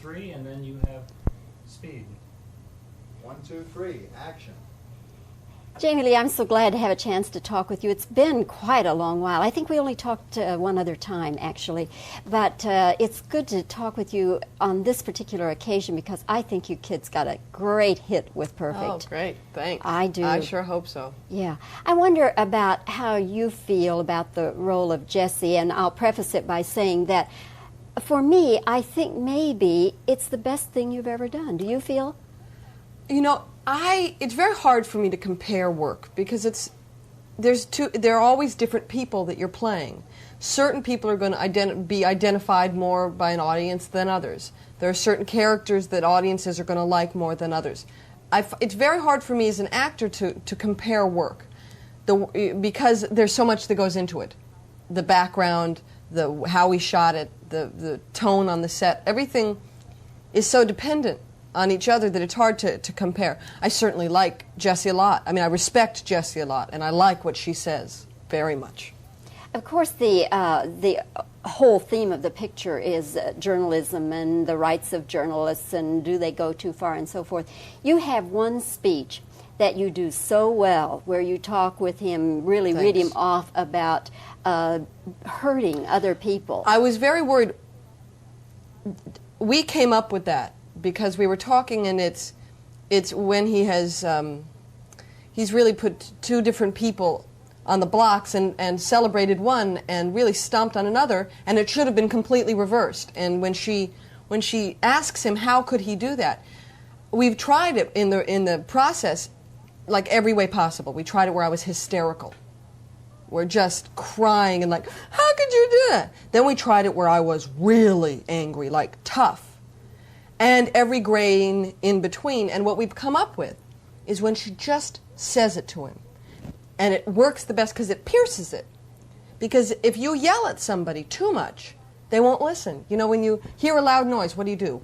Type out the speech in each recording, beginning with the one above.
3, and then you have speed. 1, 2, 3, action. Jamie Lee, I'm so glad to have a chance to talk with you. It's been quite a long while. I think we only talked one other time, actually. But it's good to talk with you on this particular occasion because I think you kids got a great hit with Perfect. Oh, great. Thanks. I do. I sure hope so. Yeah. I wonder about how you feel about the role of Jessie, and I'll preface it by saying that for me, I think maybe it's the best thing you've ever done. Do you feel? You know, it's very hard for me to compare work because there are always different people that you're playing. Certain people are going to be identified more by an audience than others. There are certain characters that audiences are going to like more than others. It's very hard for me as an actor to compare work because there's so much that goes into it. The background, how we shot it, the tone on the set, everything is so dependent on each other that it's hard to compare. I certainly like Jessie a lot. I mean, I respect Jessie a lot, and I like what she says very much. Of course, the whole theme of the picture is journalism and the rights of journalists and do they go too far and so forth. You have one speech that you do so well where you talk with him, really Thanks. read him off about hurting other people. I was very worried. We came up with that because we were talking, and it's when he's really put two different people on the blocks and celebrated one and really stomped on another, and it should have been completely reversed. And when she asks him how could he do that, we've tried it in the process like every way possible. We tried it where I was hysterical. We're just crying and like, how could you do that? Then we tried it where I was really angry, like tough. And every grain in between. And what we've come up with is when she just says it to him. And it works the best because it pierces it. Because if you yell at somebody too much, they won't listen. You know, when you hear a loud noise, what do?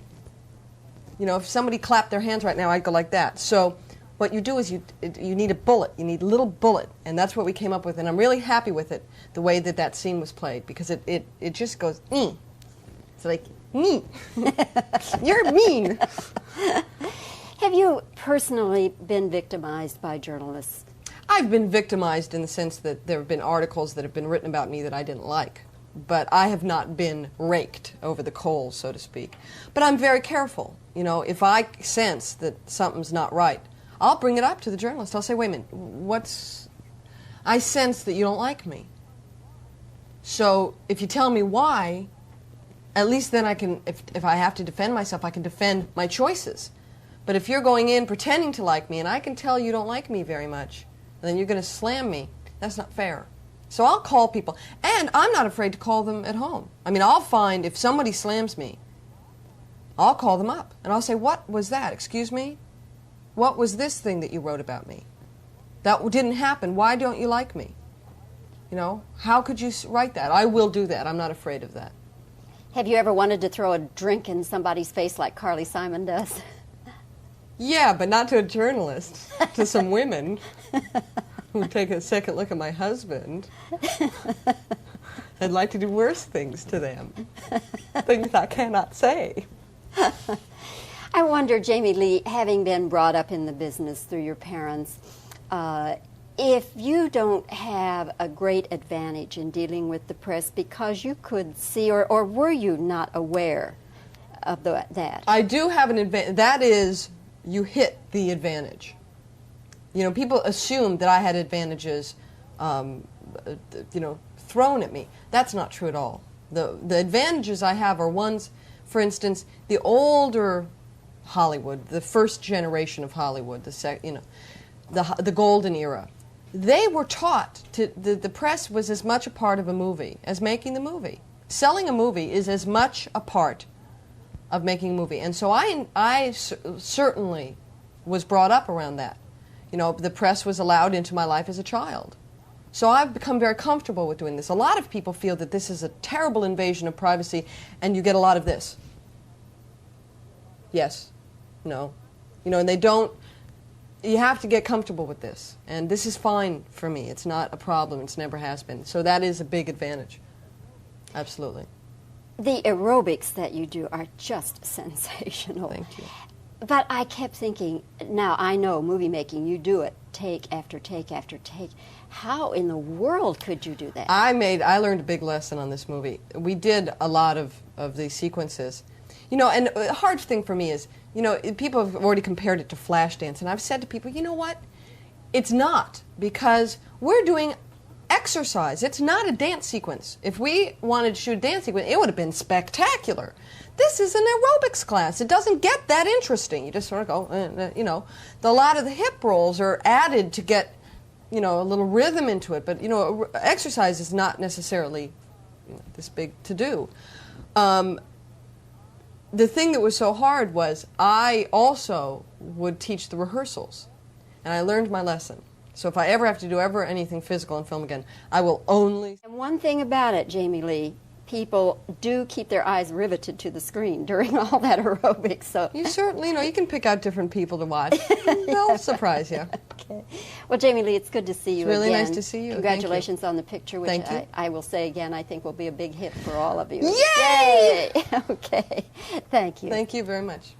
You know, if somebody clapped their hands right now, I'd go like that. So what you do is you need a bullet. You need a little bullet. And that's what we came up with. And I'm really happy with it, the way that scene was played. Because it just goes, It's like, you're mean. Have you personally been victimized by journalists? I've been victimized in the sense that there have been articles that have been written about me that I didn't like. But I have not been raked over the coals, so to speak. But I'm very careful. You know, if I sense that something's not right, I'll bring it up to the journalist. I'll say, wait a minute, I sense that you don't like me. So if you tell me why, at least then I can, if I have to defend myself, I can defend my choices. But if you're going in pretending to like me and I can tell you don't like me very much, and then you're going to slam me, that's not fair. So I'll call people. And I'm not afraid to call them at home. I mean, I'll find if somebody slams me, I'll call them up. And I'll say, what was that? Excuse me? What was this thing that you wrote about me? That didn't happen. Why don't you like me? You know, how could you write that? I will do that. I'm not afraid of that. Have you ever wanted to throw a drink in somebody's face like Carly Simon does? Yeah, but not to a journalist. To some women who take a second look at my husband. I'd like to do worse things to them. Things I cannot say. I wonder, Jamie Lee, having been brought up in the business through your parents, if you don't have a great advantage in dealing with the press because you could see, or were you not aware of that? I do have an advantage. That is, you hit the advantage. You know, people assume that I had advantages, you know, thrown at me. That's not true at all. The advantages I have are ones, for instance, the older Hollywood, the first generation of Hollywood, the golden era. They were taught the press was as much a part of a movie as making the movie. Selling a movie is as much a part of making a movie. And so I certainly was brought up around that. You know, the press was allowed into my life as a child. So I've become very comfortable with doing this. A lot of people feel that this is a terrible invasion of privacy, and you get a lot of this. Yes. No. You know, and they don't. You have to get comfortable with this. And this is fine for me. It's not a problem. It's never has been. So that is a big advantage. Absolutely. The aerobics that you do are just sensational. Thank you. But I kept thinking, now I know movie making, you do it take after take after take. How in the world could you do that? I learned a big lesson on this movie. We did a lot of these sequences. You know, and the hard thing for me is, you know, people have already compared it to Flashdance, and I've said to people, you know what? It's not, because we're doing exercise. It's not a dance sequence. If we wanted to shoot a dance sequence, it would have been spectacular. This is an aerobics class. It doesn't get that interesting. You just sort of go, you know. A lot of the hip rolls are added to get, you know, a little rhythm into it, but, you know, exercise is not necessarily, you know, this big to do. The thing that was so hard was I also would teach the rehearsals, and I learned my lesson. So if I ever have to do anything physical in film again, I will only... And one thing about it, Jamie Lee, people do keep their eyes riveted to the screen during all that aerobics. So You certainly, you know, you can pick out different people to watch. They'll surprise you. Okay. Well, Jamie Lee, it's good to see you It's really again. nice to see you. Congratulations on the picture, which Thank you. I will say again, I think will be a big hit for all of you. Yay! Yay! Okay. Thank you. Thank you very much.